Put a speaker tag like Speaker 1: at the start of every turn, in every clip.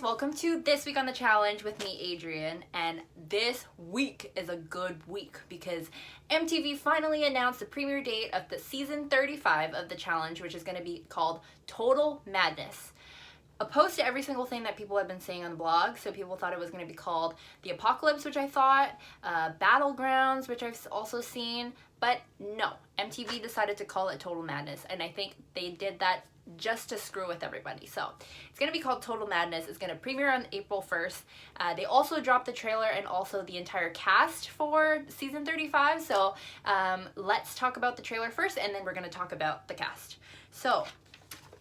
Speaker 1: guys, welcome to This Week on the Challenge with me, Adrian, and this week is a good week because MTV finally announced the premiere date of the season 35 of the challenge, which is going to be called Total Madness. Opposed to every single thing that people have been saying on the blog, so people thought it was going to be called The Apocalypse, which I thought, Battlegrounds, which I've also seen, but no, MTV decided to call it Total Madness, and I think they did that just to screw with everybody. So it's going to be called Total Madness. It's going to premiere on April 1st. They also dropped the trailer and also the entire cast for season 35. So let's talk about the trailer first, and then we're going to talk about the cast. So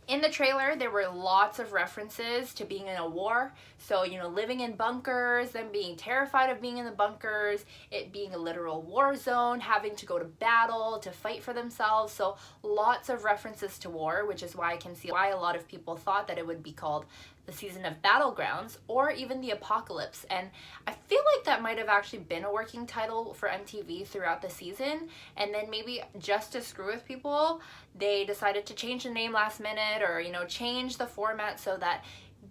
Speaker 1: in the trailer, there were lots of references to being in a war. So, living in bunkers, them being terrified of being in the bunkers, it being a literal war zone, having to go to battle, to fight for themselves. So lots of references to war, which is why I can see why a lot of people thought that it would be called the season of Battlegrounds or even the Apocalypse. And I feel like that might have actually been a working title for MTV throughout the season. And then maybe just to screw with people, they decided to change the name last minute or, change the format so that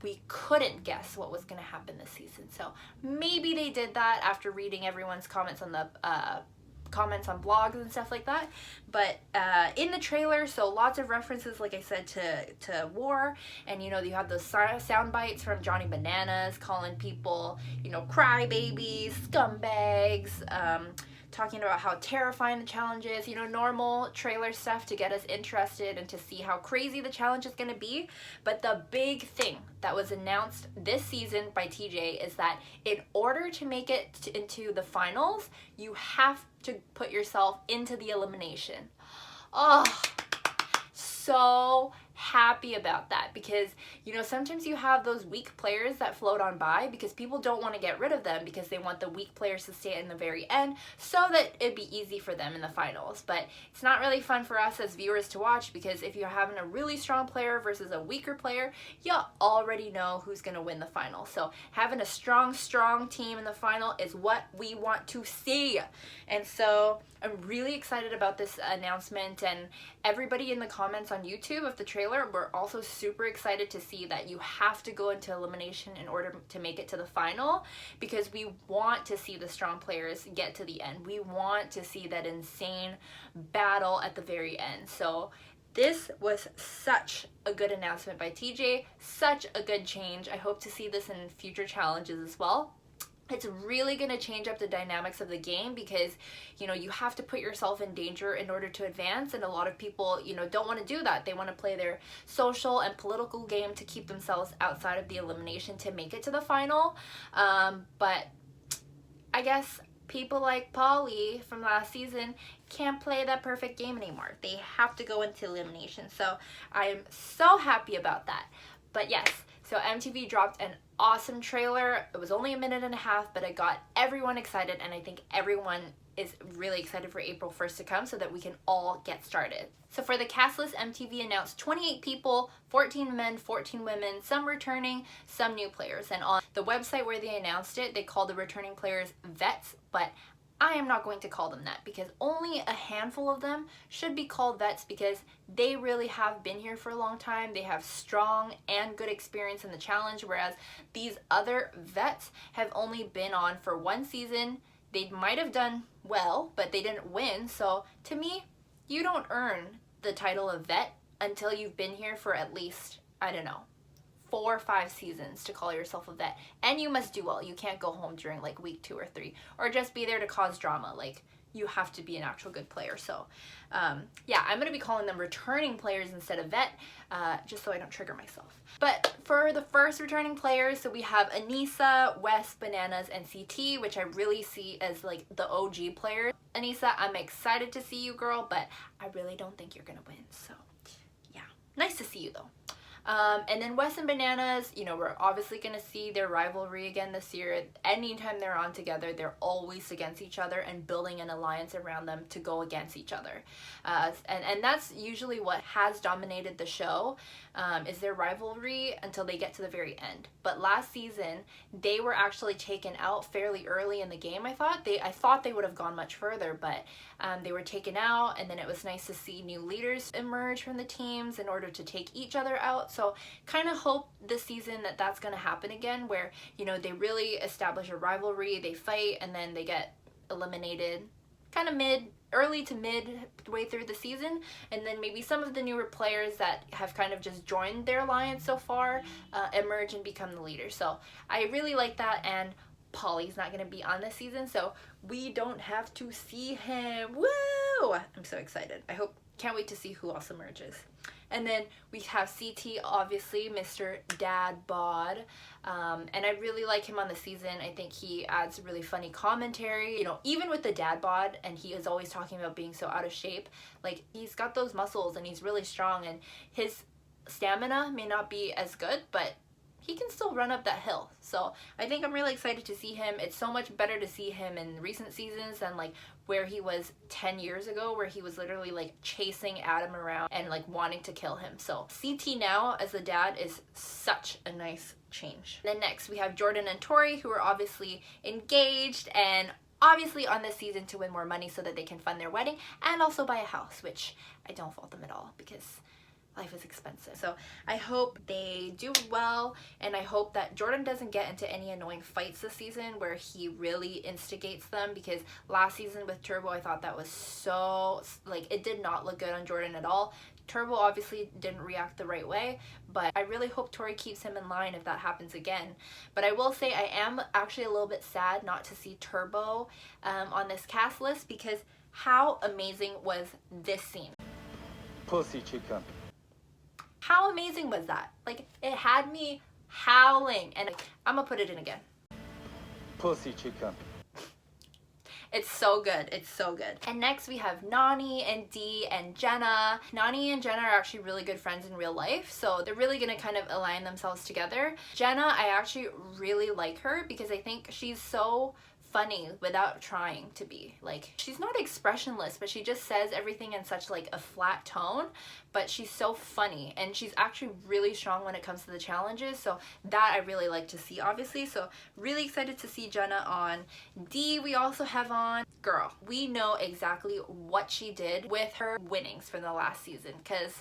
Speaker 1: we couldn't guess what was going to happen this season. So maybe they did that after reading everyone's comments on the comments on blogs and stuff like that. But in the trailer, so lots of references, like I said, to war. And you have those sound bites from Johnny Bananas calling people, crybabies, scumbags, talking about how terrifying the challenge is, normal trailer stuff to get us interested and to see how crazy the challenge is going to be. But the big thing that was announced this season by TJ is that in order to make it into the finals, you have to put yourself into the elimination. Oh, so happy about that because sometimes you have those weak players that float on by because people don't want to get rid of them because they want the weak players to stay in the very end so that it'd be easy for them in the finals. But it's not really fun for us as viewers to watch because if you're having a really strong player versus a weaker player, you already know who's going to win the final. So having a strong team in the final is what we want to see. And so I'm really excited about this announcement, and everybody in the comments on YouTube of the trailer were also super excited to see that you have to go into elimination in order to make it to the final because we want to see the strong players get to the end. We want to see that insane battle at the very end. So this was such a good announcement by TJ, such a good change. I hope to see this in future challenges as well. It's really going to change up the dynamics of the game because, you have to put yourself in danger in order to advance. And a lot of people, don't want to do that. They want to play their social and political game to keep themselves outside of the elimination to make it to the final. But I guess people like Polly from last season can't play that perfect game anymore. They have to go into elimination. So I'm so happy about that. But yes, so MTV dropped an awesome trailer. It was only a minute and a half, but it got everyone excited, and I think everyone is really excited for April 1st to come so that we can all get started. So for the cast list, MTV announced 28 people, 14 men, 14 women, some returning, some new players. And on the website where they announced it, they called the returning players vets, but I am not going to call them that because only a handful of them should be called vets because they really have been here for a long time. They have strong and good experience in the challenge, whereas these other vets have only been on for one season. They might have done well, but they didn't win. So to me, you don't earn the title of vet until you've been here for at least, 4 or 5 seasons to call yourself a vet. And you must do well. You can't go home during week 2 or 3 or just be there to cause drama. You have to be an actual good player. So yeah, I'm going to be calling them returning players instead of vet, just so I don't trigger myself. But for the first returning players, so we have Anissa, Wes, Bananas, and CT, which I really see as the OG players. Anissa, I'm excited to see you, girl, but I really don't think you're going to win. So yeah, nice to see you though. And then Wes and Bananas, we're obviously going to see their rivalry again this year. Anytime they're on together, they're always against each other and building an alliance around them to go against each other. And that's usually what has dominated the show, is their rivalry until they get to the very end. But last season, they were actually taken out fairly early in the game, I thought. I thought they would have gone much further, but they were taken out, and then it was nice to see new leaders emerge from the teams in order to take each other out. So kind of hope this season that that's going to happen again, where, you know, they really establish a rivalry, they fight, and then they get eliminated kind of early to midway through the season, and then maybe some of the newer players that have kind of just joined their alliance so far emerge and become the leader. So I really like that, and Polly's not going to be on this season, so we don't have to see him. Woo! I'm so excited. Can't wait to see who else emerges. And then we have CT, obviously, Mr. Dad Bod. And I really like him on the season. I think he adds really funny commentary. You know, even with the dad bod, and he is always talking about being so out of shape, like, he's got those muscles and he's really strong, and his stamina may not be as good, but he can still run up that hill. So I think I'm really excited to see him. It's so much better to see him in recent seasons than like where he was 10 years ago, where he was literally like chasing Adam around and like wanting to kill him. So CT now as the dad is such a nice change. Then next we have Jordan and Tori, who are obviously engaged and obviously on this season to win more money so that they can fund their wedding and also buy a house, which I don't fault them at all because life is expensive. So I hope they do well, and I hope that Jordan doesn't get into any annoying fights this season where he really instigates them, because last season with Turbo I thought that was so, like, it did not look good on Jordan at all. Turbo obviously didn't react the right way, but I really hope Tori keeps him in line if that happens again. But I will say I am actually a little bit sad not to see Turbo on this cast list, because how amazing was this scene?
Speaker 2: Pussy chicken.
Speaker 1: How amazing was that? Like, it had me howling, and I'm gonna put it in again.
Speaker 2: Pussy chicken.
Speaker 1: It's so good. It's so good. And next we have Nani and Dee and Jenna. Nani and Jenna are actually really good friends in real life, so they're really gonna kind of align themselves together. Jenna, I actually really like her because I think she's so funny without trying to be. Like, she's not expressionless, but she just says everything in such like a flat tone, but she's so funny, and she's actually really strong when it comes to the challenges, so that I really like to see, obviously. So really excited to see Jenna on. Dee we also have on. Girl, we know exactly what she did with her winnings from the last season, because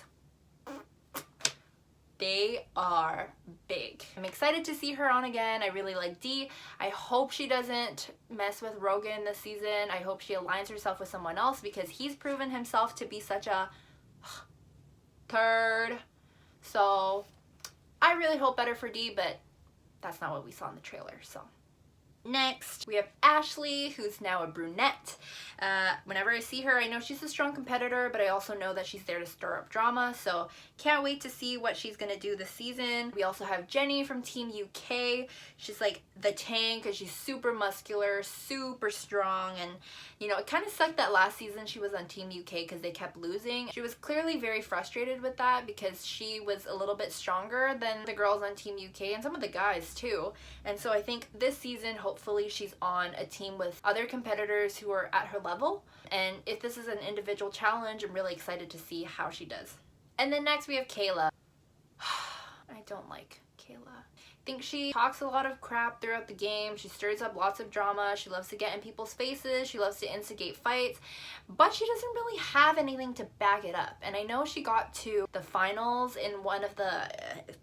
Speaker 1: they are big. I'm excited to see her on again. I really like Dee. I hope she doesn't mess with Rogan this season. I hope she aligns herself with someone else, because he's proven himself to be such a turd. So I really hope better for Dee, but that's not what we saw in the trailer. So next we have Ashley, who's now a brunette. Whenever I see her, I know she's a strong competitor, but I also know that she's there to stir up drama, so can't wait to see what she's gonna do this season. We also have Jenny from Team UK. She's like the tank because she's super muscular, super strong, and you know, it kind of sucked that last season she was on Team UK because they kept losing. She was clearly very frustrated with that because she was a little bit stronger than the girls on Team UK and some of the guys too. And so I think this season, hopefully she's on a team with other competitors who are at her level, and if this is an individual challenge, I'm really excited to see how she does. And then next we have Kayla. I don't like Kayla. I think she talks a lot of crap throughout the game. She stirs up lots of drama. She loves to get in people's faces. She loves to instigate fights, but she doesn't really have anything to back it up. And I know she got to the finals in one of the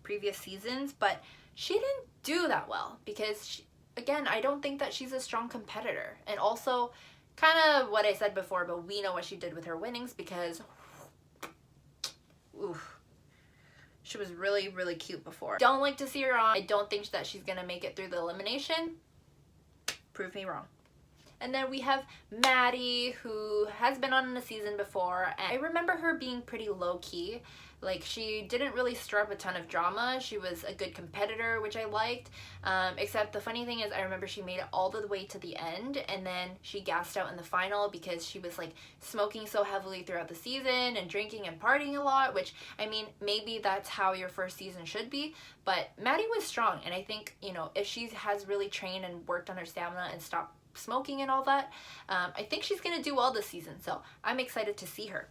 Speaker 1: previous seasons, but she didn't do that well because again, I don't think that she's a strong competitor. And also, kind of what I said before, but we know what she did with her winnings, because oof, she was really, really cute before. Don't like to see her on. I don't think that she's gonna make it through the elimination. Prove me wrong. And then we have Maddie, who has been on in a season before, and I remember her being pretty low-key. Like, she didn't really stir up a ton of drama. She was a good competitor, which I liked. Except the funny thing is, I remember she made it all the way to the end, and then she gassed out in the final because she was like smoking so heavily throughout the season and drinking and partying a lot, which, I mean, maybe that's how your first season should be, but Maddie was strong, and I think, you know, if she has really trained and worked on her stamina and stopped smoking and all that, I think she's gonna do well this season, so I'm excited to see her.